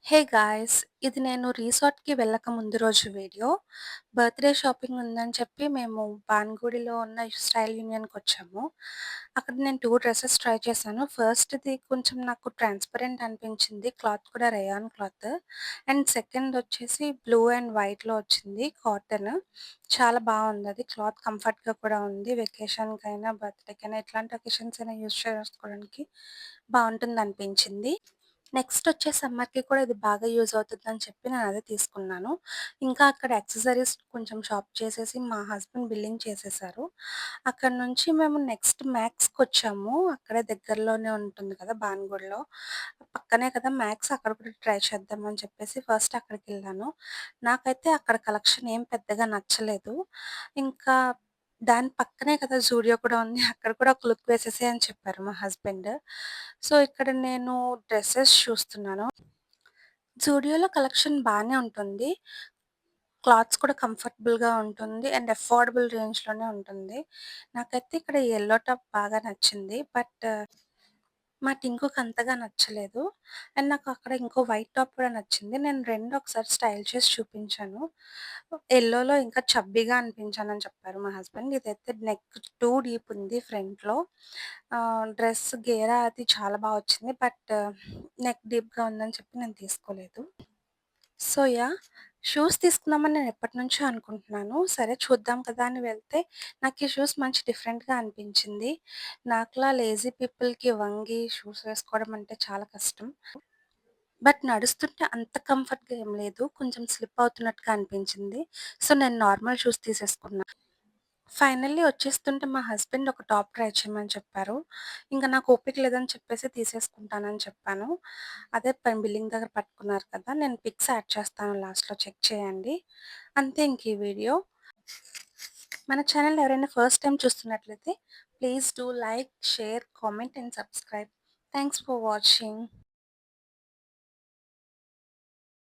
Hey guys! ఇది నేను రిసార్ట్‌కి వెళ్ళక ముందు రోజు వీడియో. బర్త్‌డే షాపింగ్ ఉందని చెప్పి మేము పాన్‌గుడిలో ఉన్న స్టైల్ యూనియన్‌కొచ్చాము. అక్కడ నేను 2 డ్రెసెస్ ట్రై చేశాను. ఫస్ట్‌ది కొంచెం నాకు ట్రాన్స్‌పరెంట్ అనిపించింది. క్లాత్ కూడా రేయాన్ క్లాత్. అండ్ సెకండొచ్చేసి బ్లూ అండ్ వైట్‌లో వచ్చింది కాటన్. చాలా బావుందది. క్లాత్ కంఫర్ట్‌గా కూడా ఉంది. వెకేషన్‌కైనా, బర్త్‌డేకైనా ఎట్లాంటి అకేషన్స్ అయినా యూజ్ చేసుకోవడానికి బావుంటుందనిపించింది. నెక్స్ట్ వచ్చే సమ్మర్‌కి కూడా ఇది బాగా యూజ్ అవుతుందని చెప్పి నేనదే తీసుకున్నాను. ఇంకా అక్కడ యాక్సెసరీస్ కొంచెం షాప్ చేసేసి మా హస్బెండ్ బిల్లింగ్ చేసేసారు. అక్కడి నుంచి మేము నెక్స్ట్ మ్యాక్స్‌కొచ్చాము. అక్కడే దగ్గరలోనే ఉంటుంది కదా! భాన్‌గూడలో. పక్కనే కదా మ్యాక్స్ అక్కడ కూడా ట్రై చేద్దాం అని చెప్పేసి ఫస్ట్ అక్కడికెళ్ళాను. నాకైతే అక్కడ కలెక్షన్ ఏం పెద్దగా నచ్చలేదు. ఇంకా దాని పక్కనే కదా జూడియో కూడా ఉంది. అక్కడ కూడా ఒక లుక్ వేసేసేయి అని చెప్పారు మా హస్బెండ్. సో, ఇక్కడ నేను డ్రెసెస్ చూస్తున్నాను. జూడియోలో కలెక్షన్ బానే ఉంటుంది. క్లాత్స్ కూడా కంఫర్టబుల్‌గా ఉంటుంది. అండ్ అఫోర్డబుల్ రేంజ్‌లోనే ఉంటుంది. నాకైతే ఇక్కడ యెల్లో టాప్ బాగా నచ్చింది. బట్ మా టింకుకి అంతగా నచ్చలేదు. అండ్ నాకు అక్కడ ఇంకో వైట్ టాప్ కూడా నచ్చింది. నేను 2 ఒకసారి స్టైల్ చేసి చూపించాను. యెల్లోలో ఇంకా చబ్బీగా అనిపించానని చెప్పారు మా హస్బెండ్. ఇదైతే నెక్ టూ డీప్ ఉంది ఫ్రంట్‌లో. డ్రెస్ గేరా అది చాలా బా వచ్చింది. బట్ నెక్ డీప్‌గా ఉందని చెప్పి నేను తీసుకోలేదు. So, yeah! షూస్ తీసుకుందామని నేను ఎప్పటినుంచో అనుకుంటున్నాను. సరే చూద్దాం కదా అని వెళ్తే, నాకు ఈ షూస్ మంచి డిఫరెంట్‌గా అనిపించింది. నాకులా లేజీ పీపుల్‌కి వంగి షూస్ వేసుకోవడం అంటే చాలా కష్టం. బట్ నడుస్తుంటే అంత కంఫర్ట్‌గా ఏం లేదు. కొంచెం స్లిప్ అవుతున్నట్టుగా అనిపించింది. సో, నేను నార్మల్ షూస్ తీసేసుకున్నా. ఫైనల్లీ వచ్చేస్తుంటే మా హస్బెండ్ ఒక టాప్ ట్రై చేయమని చెప్పారు. ఇంక నాకు ఓపిక లేదని చెప్పేసి తీసేసుకుంటానని చెప్పాను. అదే బిల్లింగ్ దగ్గర పట్టుకున్నారు కదా! నేను పిక్స్ యాడ్ చేస్తాను లాస్ట్‌లో చెక్ చేయండి. అంతే ఇంక ఈ వీడియో. మన ఛానెల్‌ని ఎవరైనా ఫస్ట్ టైమ్ చూస్తున్నట్లయితే please do like, share, comment and subscribe. Thanks for watching.